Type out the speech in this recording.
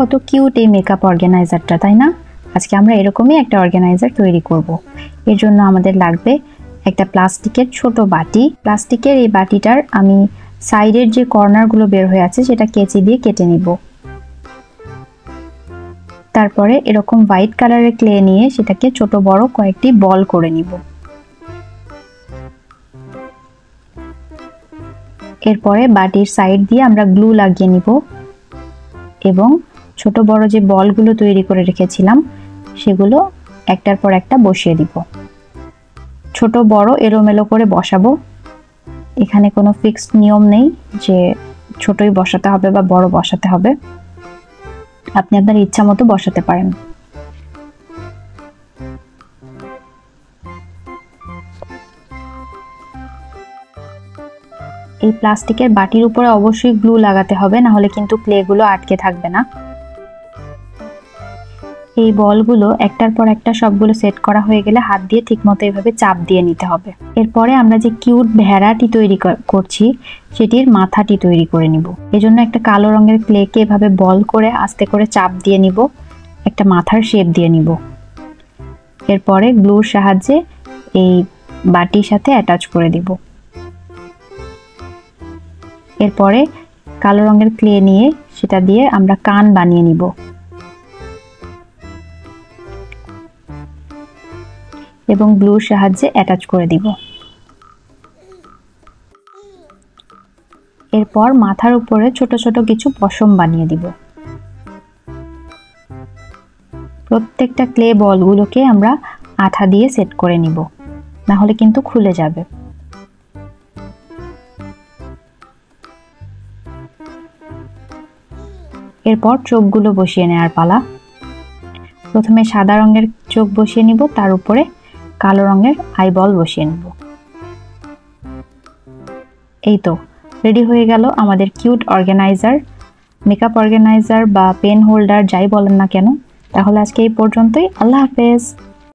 কত কিউট এই মেকআপ অর্গানাইজারটা, তাই না? আজকে আমরা এরকমই একটা অর্গানাইজার তৈরি করব। এর জন্য আমাদের লাগবে একটা প্লাস্টিকের ছোট বাটি। প্লাস্টিকের এই বাটিটার আমি সাইডের যে কর্নারগুলো বের হয়ে আছে সেটা কেচি দিয়ে কেটে নিব। তারপরে এরকম হোয়াইট কালারের ক্লে নিয়ে সেটাকে ছোট বড় কয়েকটি বল করে নিব। এরপরে বাটির সাইড দিয়ে আমরা গ্লু লাগিয়ে নিব এবং ছোট বড় যে বলগুলো তৈরি করে রেখেছিলাম সেগুলো একটার পর একটা বসিয়ে দিব। ছোট বড় এলোমেলো করে বসাবো। এখানে কোনো ফিক্সড নিয়ম নেই যে ছোটই বসাতে হবে বা বড় বসাতে হবে, আপনি আপনার ইচ্ছা মতো বসাতে পারেন। এই প্লাস্টিকের বাটির উপরে অবশ্যই গ্লু লাগাতে হবে, না হলে কিন্তু ক্লেগুলো আটকে থাকবে না। এই বলগুলো একটার পর একটা সবগুলো সেট করা হয়ে গেলে হাত দিয়ে ঠিকমতো এইভাবে চাপ দিয়ে নিতে হবে। এরপরে আমরা যে কিউট ভেড়াটি তৈরি করছি সেটির মাথাটি তৈরি করে নিব। এজন্য একটা কালো রঙের ক্লেকে এভাবে বল করে আস্তে করে চাপ দিয়ে নিব, একটা মাথার শেপ দিয়ে নিব। এরপরে গ্লুর সাহায্যে এই বাটির সাথে অ্যাটাচ করে দিব। এরপরে কালো রঙের ক্লে নিয়ে সেটা দিয়ে আমরা কান বানিয়ে নিব এবং গ্লুর সাহায্যে অ্যাটাচ করে দিব। এরপর মাথার উপরে ছোট ছোট কিছু পশম বানিয়ে দিব। প্রত্যেকটা ক্লে বলগুলোকে আমরা আঠা দিয়ে সেট করে নিব, না হলে কিন্তু খুলে যাবে। এরপর চোখগুলো বসিয়ে নেওয়ার পালা। প্রথমে সাদা রঙের চোখ বসিয়ে নিব, তার উপরে কালো রঙের আইবল বসিয়ে নেব। এই তো রেডি হয়ে গেল আমাদের কিউট অর্গানাইজার, মেকআপ অর্গানাইজার বা পেন হোল্ডার যাই বলেন না কেন। তাহলে আজকে এই পর্যন্তই। আল্লাহ হাফেজ।